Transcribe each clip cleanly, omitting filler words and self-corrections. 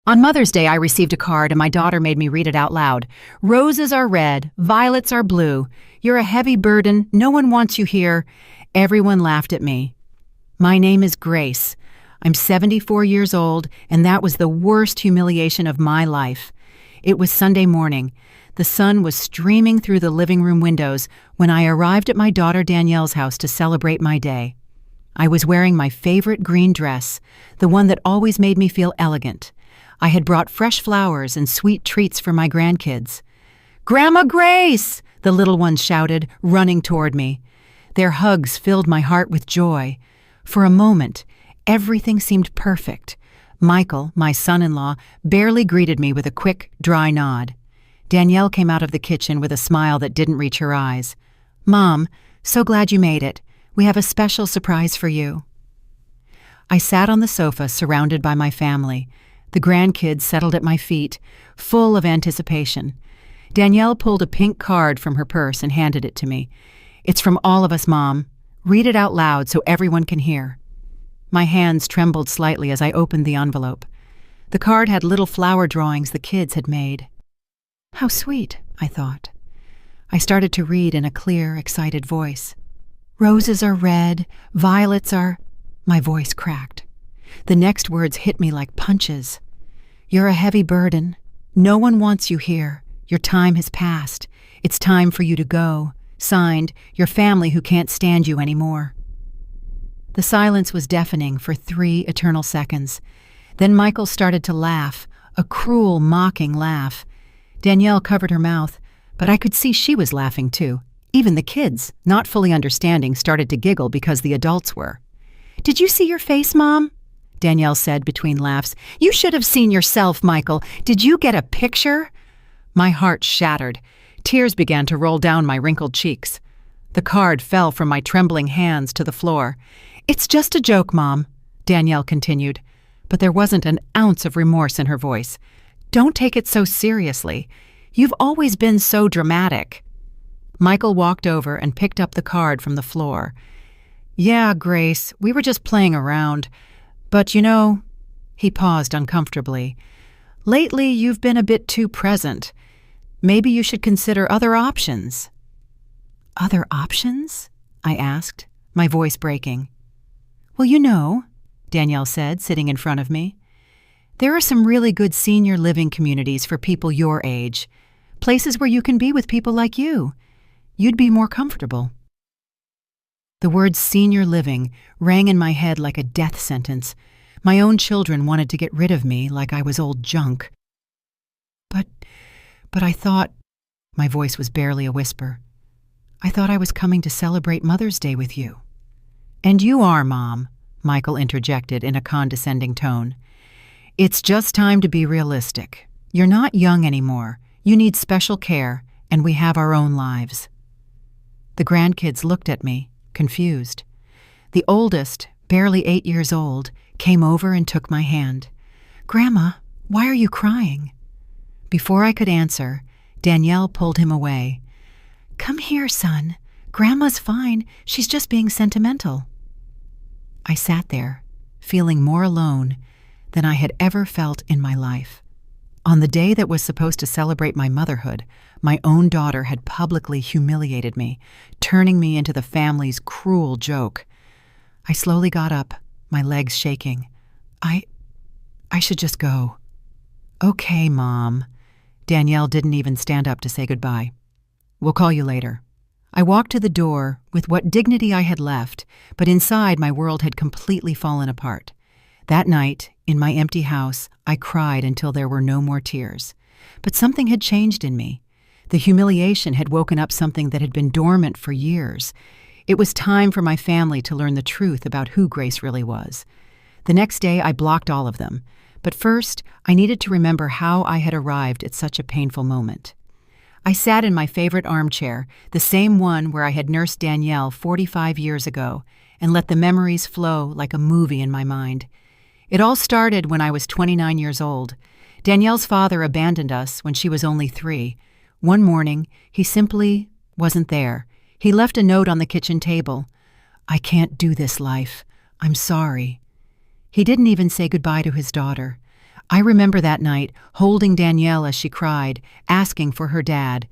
On Mother's Day, I received a card and my daughter made me read it out loud. Roses are red, violets are blue. You're a heavy burden, no one wants you here. Everyone laughed at me. My name is Grace. I'm 74 years old, and that was the worst humiliation of my life. It was Sunday morning. The sun was streaming through the living room windows when I arrived at my daughter Danielle's house to celebrate my day. I was wearing my favorite green dress, the one that always made me feel elegant. I had brought fresh flowers and sweet treats for my grandkids. "Grandma Grace!" the little ones shouted, running toward me. Their hugs filled my heart with joy. For a moment, everything seemed perfect. Michael, my son-in-law, barely greeted me with a quick, dry nod. Danielle came out of the kitchen with a smile that didn't reach her eyes. "Mom, so glad you made it. We have a special surprise for you." I sat on the sofa surrounded by my family. The grandkids settled at my feet, full of anticipation. Danielle pulled a pink card from her purse and handed it to me. "It's from all of us, Mom. Read it out loud so everyone can hear." My hands trembled slightly as I opened the envelope. The card had little flower drawings the kids had made. How sweet, I thought. I started to read in a clear, excited voice. "Roses are red, violets are—" My voice cracked. The next words hit me like punches. "You're a heavy burden. No one wants you here. Your time has passed. It's time for you to go. Signed, your family who can't stand you anymore." The silence was deafening for 3 eternal seconds. Then Michael started to laugh, a cruel, mocking laugh. Danielle covered her mouth, but I could see she was laughing too. Even the kids, not fully understanding, started to giggle because the adults were. "Did you see your face, Mom?" Danielle said between laughs. "You should have seen yourself, Michael. Did you get a picture?" My heart shattered. Tears began to roll down my wrinkled cheeks. The card fell from my trembling hands to the floor. "It's just a joke, Mom," Danielle continued, but there wasn't an ounce of remorse in her voice. "Don't take it so seriously. You've always been so dramatic." Michael walked over and picked up the card from the floor. "Yeah, Grace, we were just playing around. But you know," he paused uncomfortably, "lately you've been a bit too present. Maybe you should consider other options." "Other options?" I asked, my voice breaking. "Well, you know," Danielle said, sitting in front of me, "there are some really good senior living communities for people your age, places where you can be with people like you. You'd be more comfortable." The word senior living rang in my head like a death sentence. My own children wanted to get rid of me like I was old junk. But I thought, my voice was barely a whisper, I thought I was coming to celebrate Mother's Day with you. "And you are, Mom," Michael interjected in a condescending tone. "It's just time to be realistic. You're not young anymore. You need special care, and we have our own lives." The grandkids looked at me, confused. The oldest, barely 8 years old, came over and took my hand. "Grandma, why are you crying?" Before I could answer, Danielle pulled him away. "Come here, son. Grandma's fine. She's just being sentimental." I sat there, feeling more alone than I had ever felt in my life. On the day that was supposed to celebrate my motherhood, my own daughter had publicly humiliated me, turning me into the family's cruel joke. I slowly got up, my legs shaking. I should just go." "Okay, Mom." Danielle didn't even stand up to say goodbye. "We'll call you later." I walked to the door with what dignity I had left, but inside my world had completely fallen apart. That night, in my empty house, I cried until there were no more tears. But something had changed in me. The humiliation had woken up something that had been dormant for years. It was time for my family to learn the truth about who Grace really was. The next day, I blocked all of them. But first, I needed to remember how I had arrived at such a painful moment. I sat in my favorite armchair, the same one where I had nursed Danielle 45 years ago, and let the memories flow like a movie in my mind. It all started when I was 29 years old. Danielle's father abandoned us when she was only 3. One morning, he simply wasn't there. He left a note on the kitchen table. "I can't do this life. I'm sorry." He didn't even say goodbye to his daughter. I remember that night, holding Danielle as she cried, asking for her dad.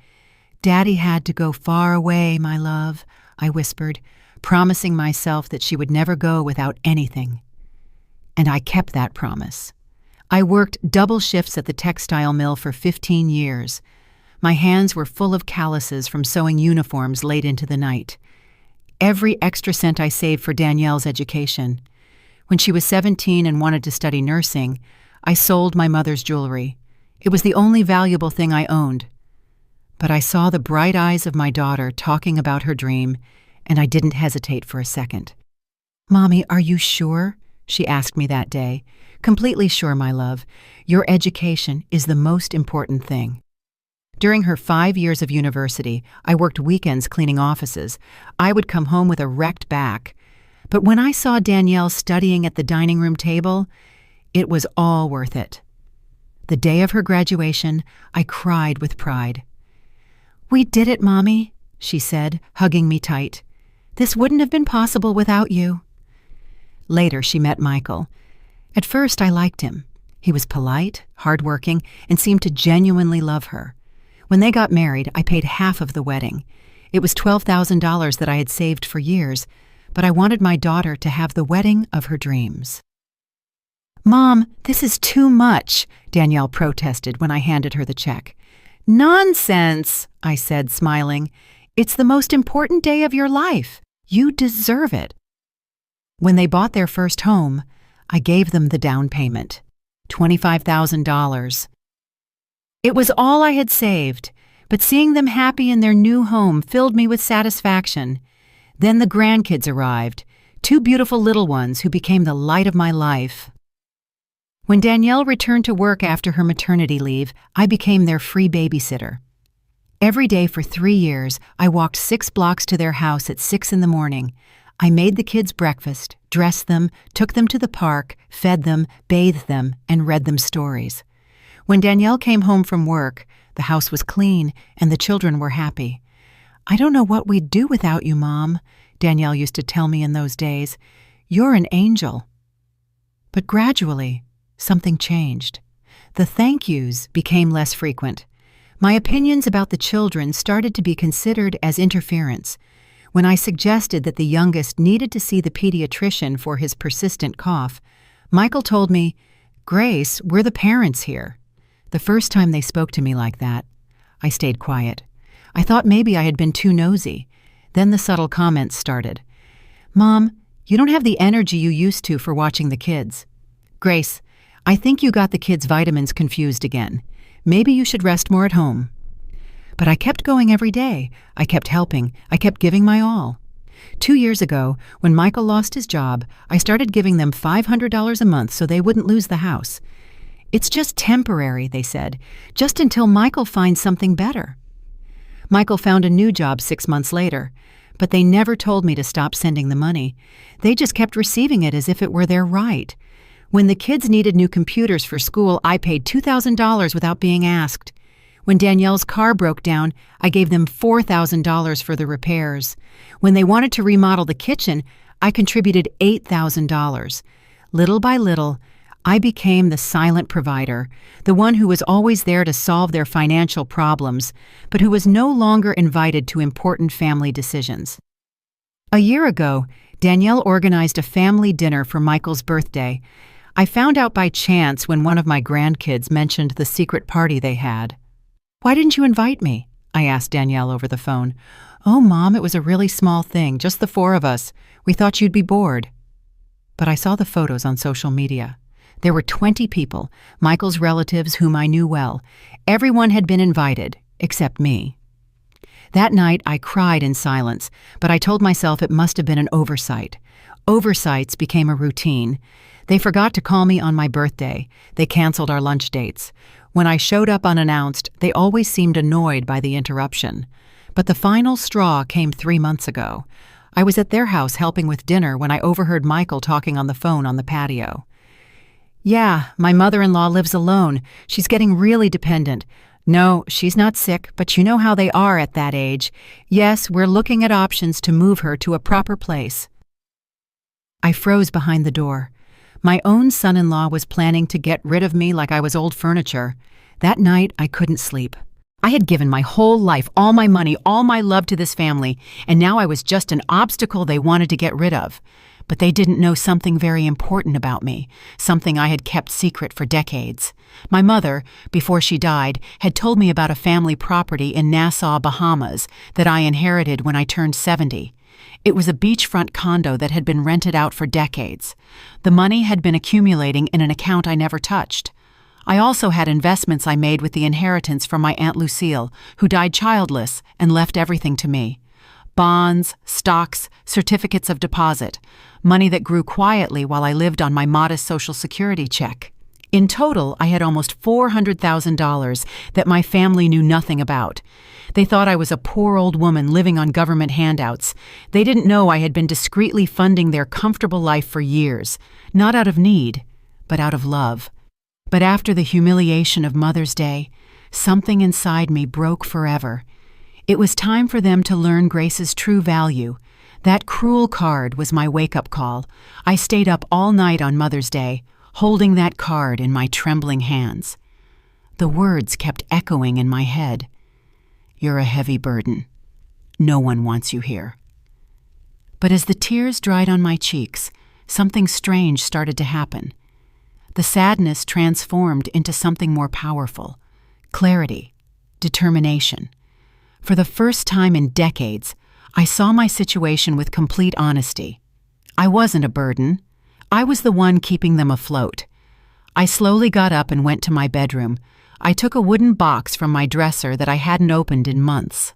"Daddy had to go far away, my love," I whispered, promising myself that she would never go without anything. And I kept that promise. I worked double shifts at the textile mill for 15 years. My hands were full of calluses from sewing uniforms late into the night. Every extra cent I saved for Danielle's education. When she was 17 and wanted to study nursing, I sold my mother's jewelry. It was the only valuable thing I owned. But I saw the bright eyes of my daughter talking about her dream, and I didn't hesitate for a second. "Mommy, are you sure?" she asked me that day. "Completely sure, my love. Your education is the most important thing." During her 5 years of university, I worked weekends cleaning offices. I would come home with a wrecked back. But when I saw Danielle studying at the dining room table, it was all worth it. The day of her graduation, I cried with pride. "We did it, Mommy," she said, hugging me tight. "This wouldn't have been possible without you." Later, she met Michael. At first, I liked him. He was polite, hardworking, and seemed to genuinely love her. When they got married, I paid half of the wedding. It was $12,000 that I had saved for years, but I wanted my daughter to have the wedding of her dreams. "Mom, this is too much," Danielle protested when I handed her the check. "Nonsense," I said, smiling. "It's the most important day of your life. You deserve it." When they bought their first home, I gave them the down payment, $25,000. It was all I had saved, but seeing them happy in their new home filled me with satisfaction. Then the grandkids arrived, 2 beautiful little ones who became the light of my life. When Danielle returned to work after her maternity leave, I became their free babysitter. Every day for 3 years, I walked 6 blocks to their house at 6 in the morning. I made the kids breakfast, dressed them, took them to the park, fed them, bathed them, and read them stories. When Danielle came home from work, the house was clean and the children were happy. "I don't know what we'd do without you, Mom," Danielle used to tell me in those days. "You're an angel." But gradually, something changed. The thank yous became less frequent. My opinions about the children started to be considered as interference. When I suggested that the youngest needed to see the pediatrician for his persistent cough, Michael told me, "Grace, we're the parents here." The first time they spoke to me like that, I stayed quiet. I thought maybe I had been too nosy. Then the subtle comments started. "Mom, you don't have the energy you used to for watching the kids." "Grace, I think you got the kids' vitamins confused again. Maybe you should rest more at home." But I kept going every day. I kept helping. I kept giving my all. 2 years ago, when Michael lost his job, I started giving them $500 a month so they wouldn't lose the house. "It's just temporary," they said, "just until Michael finds something better." Michael found a new job 6 months later, but they never told me to stop sending the money. They just kept receiving it as if it were their right. When the kids needed new computers for school, I paid $2,000 without being asked. When Danielle's car broke down, I gave them $4,000 for the repairs. When they wanted to remodel the kitchen, I contributed $8,000. Little by little, I became the silent provider, the one who was always there to solve their financial problems, but who was no longer invited to important family decisions. A year ago, Danielle organized a family dinner for Michael's birthday. I found out by chance when one of my grandkids mentioned the secret party they had. "Why didn't you invite me?" I asked Danielle over the phone. "Oh, Mom, it was a really small thing, just the 4 of us. We thought you'd be bored." But I saw the photos on social media. There were 20 people, Michael's relatives whom I knew well. Everyone had been invited, except me. That night, I cried in silence, but I told myself it must have been an oversight. Oversights became a routine. They forgot to call me on my birthday. They canceled our lunch dates. When I showed up unannounced, they always seemed annoyed by the interruption. But the final straw came 3 months ago. I was at their house helping with dinner when I overheard Michael talking on the phone on the patio. "Yeah, my mother-in-law lives alone. She's getting really dependent. No, she's not sick, but you know how they are at that age. Yes, we're looking at options to move her to a proper place." I froze behind the door. My own son-in-law was planning to get rid of me like I was old furniture. That night, I couldn't sleep. I had given my whole life, all my money, all my love to this family, and now I was just an obstacle they wanted to get rid of. But they didn't know something very important about me, something I had kept secret for decades. My mother, before she died, had told me about a family property in Nassau, Bahamas, that I inherited when I turned 70. It was a beachfront condo that had been rented out for decades. The money had been accumulating in an account I never touched. I also had investments I made with the inheritance from my Aunt Lucille, who died childless and left everything to me. Bonds, stocks, certificates of deposit, money that grew quietly while I lived on my modest Social Security check. In total, I had almost $400,000 that my family knew nothing about. They thought I was a poor old woman living on government handouts. They didn't know I had been discreetly funding their comfortable life for years, not out of need, but out of love. But after the humiliation of Mother's Day, something inside me broke forever. It was time for them to learn Grace's true value. That cruel card was my wake-up call. I stayed up all night on Mother's Day, holding that card in my trembling hands. The words kept echoing in my head. "You're a heavy burden. No one wants you here." But as the tears dried on my cheeks, something strange started to happen. The sadness transformed into something more powerful: clarity, determination. For the first time in decades, I saw my situation with complete honesty. I wasn't a burden. I was the one keeping them afloat. I slowly got up and went to my bedroom. I took a wooden box from my dresser that I hadn't opened in months.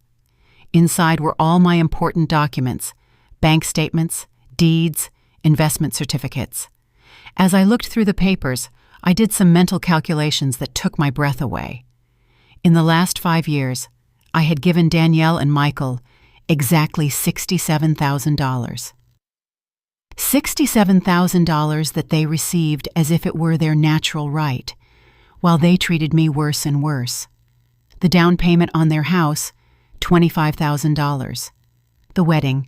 Inside were all my important documents: bank statements, deeds, investment certificates. As I looked through the papers, I did some mental calculations that took my breath away. In the last 5 years, I had given Danielle and Michael exactly $67,000. $67,000 that they received as if it were their natural right, while they treated me worse and worse. The down payment on their house, $25,000. The wedding,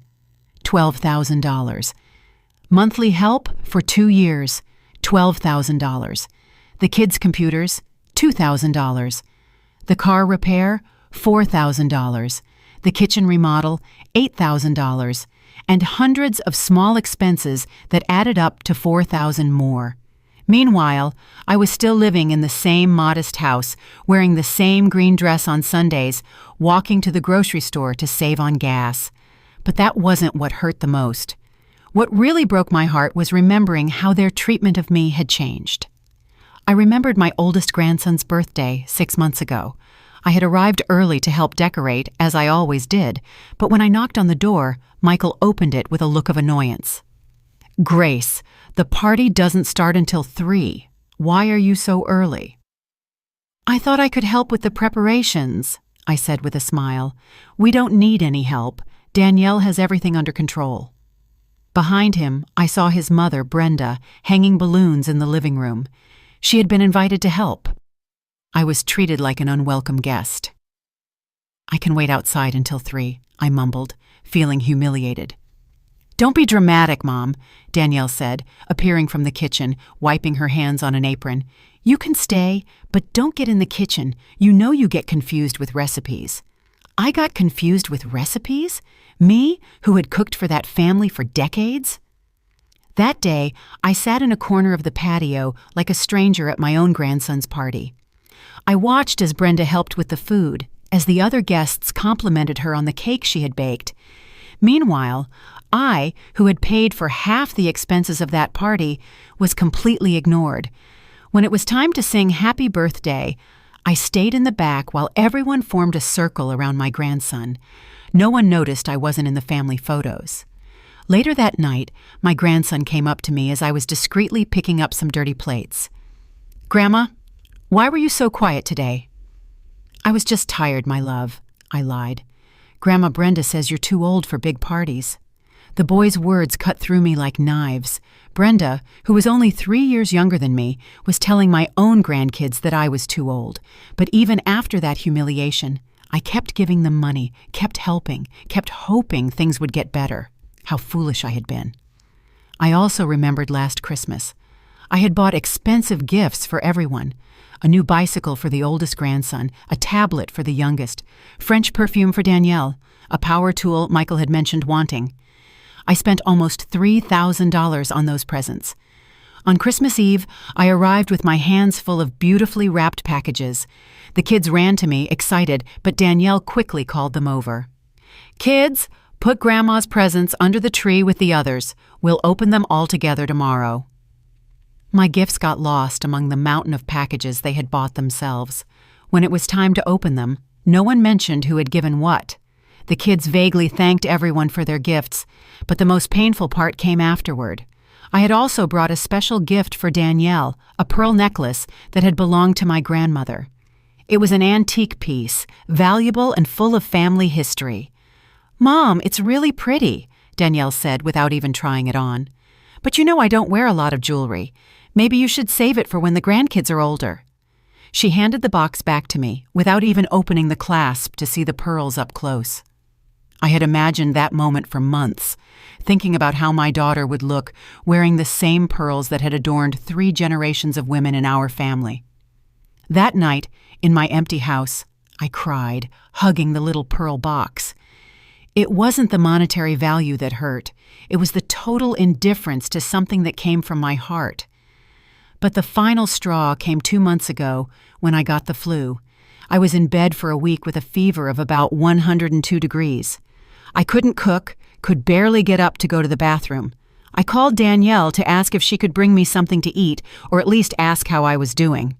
$12,000. Monthly help for 2 years, $12,000. The kids' computers, $2,000. The car repair, $4,000. The kitchen remodel, $8,000. And hundreds of small expenses that added up to $4,000 more. Meanwhile, I was still living in the same modest house, wearing the same green dress on Sundays, walking to the grocery store to save on gas. But that wasn't what hurt the most. What really broke my heart was remembering how their treatment of me had changed. I remembered my oldest grandson's birthday 6 months ago. I had arrived early to help decorate, as I always did, but when I knocked on the door, Michael opened it with a look of annoyance. "Grace, the party doesn't start until 3. Why are you so early?" "I thought I could help with the preparations," I said with a smile. "We don't need any help. Danielle has everything under control." Behind him, I saw his mother, Brenda, hanging balloons in the living room. She had been invited to help. I was treated like an unwelcome guest. "I can wait outside until 3, I mumbled, feeling humiliated. "Don't be dramatic, Mom," Danielle said, appearing from the kitchen, wiping her hands on an apron. "You can stay, but don't get in the kitchen. You know you get confused with recipes." I got confused with recipes? Me, who had cooked for that family for decades? That day, I sat in a corner of the patio like a stranger at my own grandson's party. I watched as Brenda helped with the food, as the other guests complimented her on the cake she had baked. Meanwhile, I, who had paid for half the expenses of that party, was completely ignored. When it was time to sing Happy Birthday, I stayed in the back while everyone formed a circle around my grandson. No one noticed I wasn't in the family photos. Later that night, my grandson came up to me as I was discreetly picking up some dirty plates. "Grandma, why were you so quiet today?" "I was just tired, my love," I lied. "Grandma Brenda says you're too old for big parties." The boy's words cut through me like knives. Brenda, who was only 3 years younger than me, was telling my own grandkids that I was too old. But even after that humiliation, I kept giving them money, kept helping, kept hoping things would get better. How foolish I had been. I also remembered last Christmas. I had bought expensive gifts for everyone. A new bicycle for the oldest grandson, a tablet for the youngest, French perfume for Danielle, a power tool Michael had mentioned wanting. I spent almost $3,000 on those presents. On Christmas Eve, I arrived with my hands full of beautifully wrapped packages. The kids ran to me, excited, but Danielle quickly called them over. "Kids, put Grandma's presents under the tree with the others. We'll open them all together tomorrow." My gifts got lost among the mountain of packages they had bought themselves. When it was time to open them, no one mentioned who had given what. The kids vaguely thanked everyone for their gifts, but the most painful part came afterward. I had also brought a special gift for Danielle, a pearl necklace that had belonged to my grandmother. It was an antique piece, valuable and full of family history. "Mom, it's really pretty," Danielle said without even trying it on. "But you know I don't wear a lot of jewelry. Maybe you should save it for when the grandkids are older." She handed the box back to me without even opening the clasp to see the pearls up close. I had imagined that moment for months, thinking about how my daughter would look wearing the same pearls that had adorned 3 generations of women in our family. That night, in my empty house, I cried, hugging the little pearl box. It wasn't the monetary value that hurt. It was the total indifference to something that came from my heart. But the final straw came 2 months ago when I got the flu. I was in bed for a week with a fever of about 102 degrees. I couldn't cook, could barely get up to go to the bathroom. I called Danielle to ask if she could bring me something to eat, or at least ask how I was doing.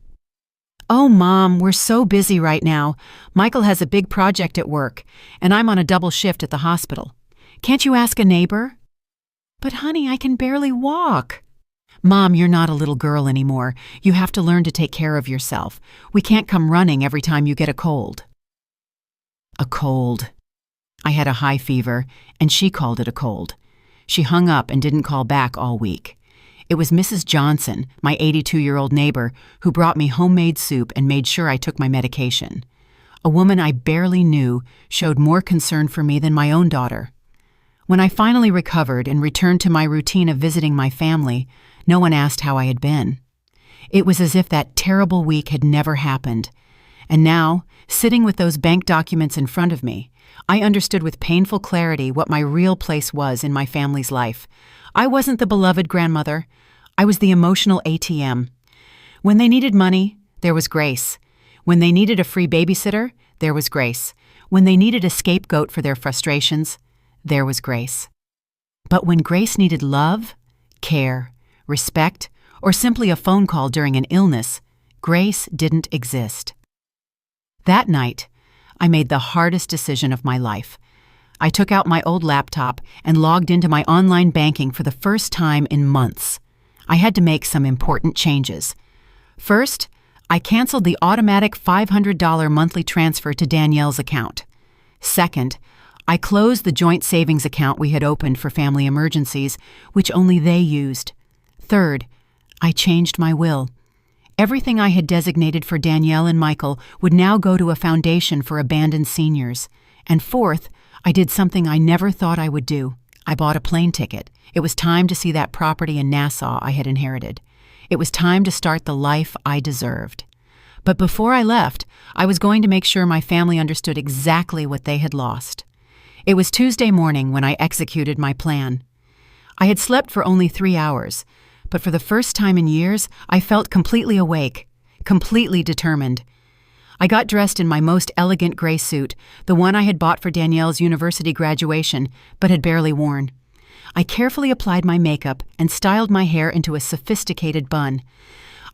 "Oh, Mom, we're so busy right now. Michael has a big project at work, and I'm on a double shift at the hospital. Can't you ask a neighbor?" "But honey, I can barely walk." "Mom, you're not a little girl anymore. You have to learn to take care of yourself. We can't come running every time you get a cold." A cold. I had a high fever, and she called it a cold. She hung up and didn't call back all week. It was Mrs. Johnson, my 82-year-old neighbor, who brought me homemade soup and made sure I took my medication. A woman I barely knew showed more concern for me than my own daughter. When I finally recovered and returned to my routine of visiting my family, no one asked how I had been. It was as if that terrible week had never happened. And now, sitting with those bank documents in front of me, I understood with painful clarity what my real place was in my family's life. I wasn't the beloved grandmother. I was the emotional ATM. When they needed money, there was Grace. When they needed a free babysitter, there was Grace. When they needed a scapegoat for their frustrations, there was Grace. But when Grace needed love, care, respect, or simply a phone call during an illness, Grace didn't exist. That night, I made the hardest decision of my life. I took out my old laptop and logged into my online banking for the first time in months. I had to make some important changes. First, I canceled the automatic $500 monthly transfer to Danielle's account. Second, I closed the joint savings account we had opened for family emergencies, which only they used. Third, I changed my will. Everything I had designated for Danielle and Michael would now go to a foundation for abandoned seniors. And fourth, I did something I never thought I would do. I bought a plane ticket. It was time to see that property in Nassau I had inherited. It was time to start the life I deserved. But before I left, I was going to make sure my family understood exactly what they had lost. It was Tuesday morning when I executed my plan. I had slept for only 3 hours, but for the first time in years, I felt completely awake, completely determined. I got dressed in my most elegant gray suit, the one I had bought for Danielle's university graduation, but had barely worn. I carefully applied my makeup and styled my hair into a sophisticated bun.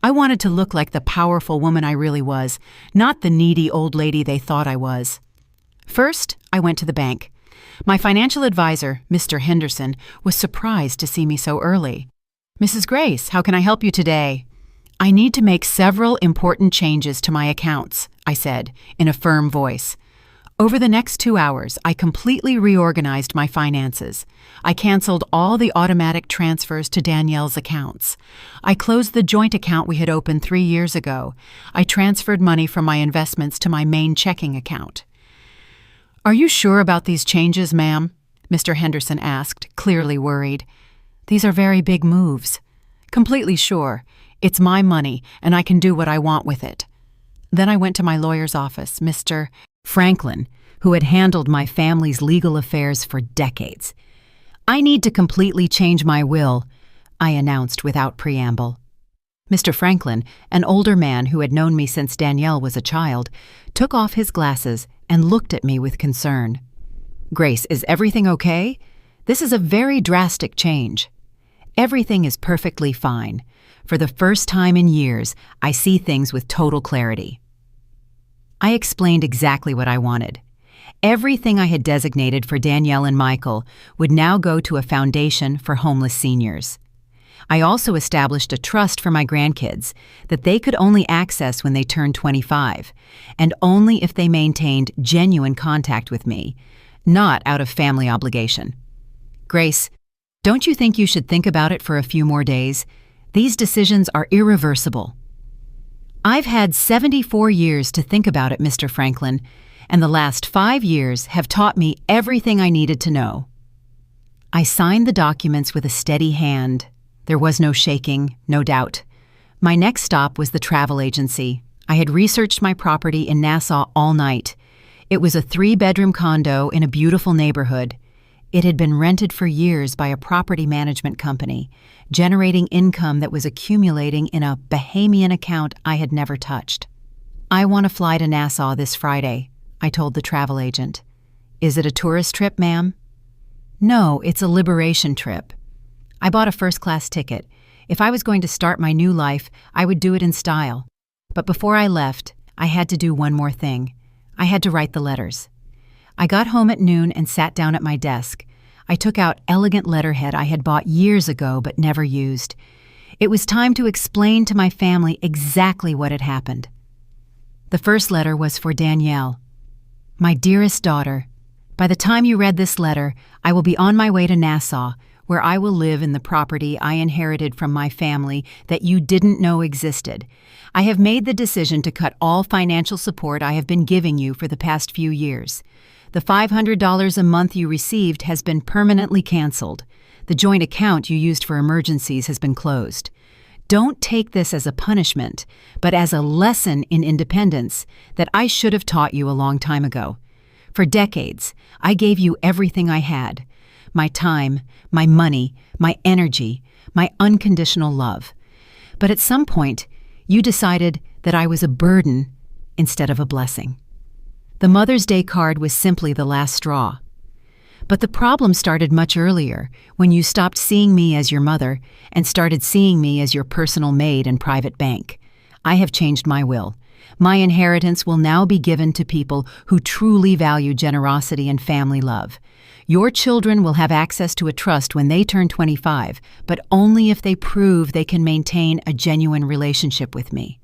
I wanted to look like the powerful woman I really was, not the needy old lady they thought I was. First, I went to the bank. My financial advisor, Mr. Henderson, was surprised to see me so early. "Mrs. Grace, how can I help you today?" "I need to make several important changes to my accounts," I said, in a firm voice. Over the next 2 hours, I completely reorganized my finances. I canceled all the automatic transfers to Danielle's accounts. I closed the joint account we had opened 3 years ago. I transferred money from my investments to my main checking account. "Are you sure about these changes, ma'am?" Mr. Henderson asked, clearly worried. "These are very big moves. Completely sure. It's my money, and I can do what I want with it. Then I went to my lawyer's office, Mr. Franklin, who had handled my family's legal affairs for decades. I need to completely change my will, I announced without preamble. Mr. Franklin, an older man who had known me since Danielle was a child, took off his glasses and looked at me with concern. Grace, is everything okay? This is a very drastic change. Everything is perfectly fine. For the first time in years, I see things with total clarity. I explained exactly what I wanted. Everything I had designated for Danielle and Michael would now go to a foundation for homeless seniors. I also established a trust for my grandkids that they could only access when they turned 25, and only if they maintained genuine contact with me, not out of family obligation. Grace, don't you think you should think about it for a few more days? These decisions are irreversible. I've had 74 years to think about it, Mr. Franklin, and the last 5 years have taught me everything I needed to know. I signed the documents with a steady hand. There was no shaking, no doubt. My next stop was the travel agency. I had researched my property in Nassau all night. It was a 3-bedroom condo in a beautiful neighborhood. It had been rented for years by a property management company, generating income that was accumulating in a Bahamian account I had never touched. I want to fly to Nassau this Friday, I told the travel agent. Is it a tourist trip, ma'am? No, it's a liberation trip. I bought a first-class ticket. If I was going to start my new life, I would do it in style. But before I left, I had to do one more thing. I had to write the letters. I got home at noon and sat down at my desk. I took out elegant letterhead I had bought years ago but never used. It was time to explain to my family exactly what had happened. The first letter was for Danielle. My dearest daughter, by the time you read this letter, I will be on my way to Nassau, where I will live in the property I inherited from my family that you didn't know existed. I have made the decision to cut all financial support I have been giving you for the past few years. The $500 a month you received has been permanently canceled. The joint account you used for emergencies has been closed. Don't take this as a punishment, but as a lesson in independence that I should have taught you a long time ago. For decades, I gave you everything I had. My time, my money, my energy, my unconditional love. But at some point, you decided that I was a burden instead of a blessing. The Mother's Day card was simply the last straw. But the problem started much earlier, when you stopped seeing me as your mother and started seeing me as your personal maid and private bank. I have changed my will. My inheritance will now be given to people who truly value generosity and family love. Your children will have access to a trust when they turn 25, but only if they prove they can maintain a genuine relationship with me.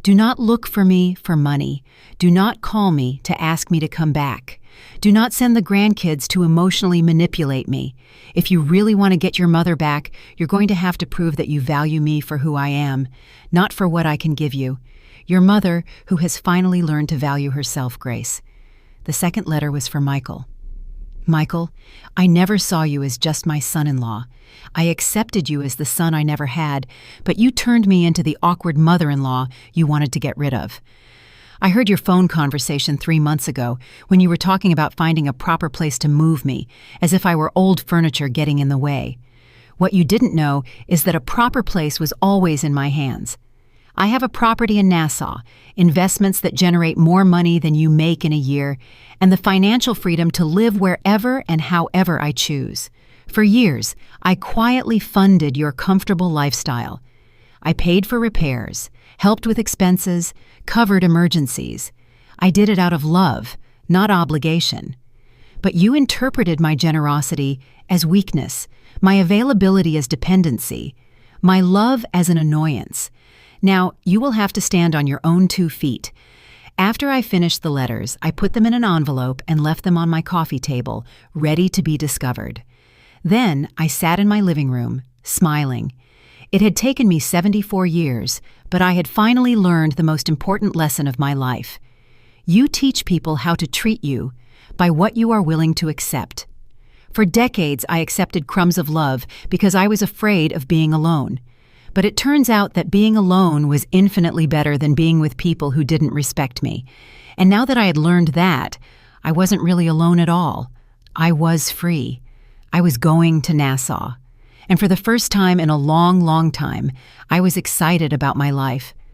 Do not look for me for money. Do not call me to ask me to come back. Do not send the grandkids to emotionally manipulate me. If you really want to get your mother back, you're going to have to prove that you value me for who I am, not for what I can give you. Your mother, who has finally learned to value herself, Grace. The second letter was for Michael. Michael, I never saw you as just my son-in-law. I accepted you as the son I never had, but you turned me into the awkward mother-in-law you wanted to get rid of. I heard your phone conversation 3 months ago when you were talking about finding a proper place to move me, as if I were old furniture getting in the way. What you didn't know is that a proper place was always in my hands. I have a property in Nassau, investments that generate more money than you make in a year, and the financial freedom to live wherever and however I choose. For years, I quietly funded your comfortable lifestyle. I paid for repairs, helped with expenses, covered emergencies. I did it out of love, not obligation. But you interpreted my generosity as weakness, my availability as dependency, my love as an annoyance. Now, you will have to stand on your own 2 feet. After I finished the letters, I put them in an envelope and left them on my coffee table, ready to be discovered. Then I sat in my living room, smiling. It had taken me 74 years, but I had finally learned the most important lesson of my life. You teach people how to treat you by what you are willing to accept. For decades, I accepted crumbs of love because I was afraid of being alone. But it turns out that being alone was infinitely better than being with people who didn't respect me. And now that I had learned that, I wasn't really alone at all. I was free. I was going to Nassau. And for the first time in a long, long time, I was excited about my life.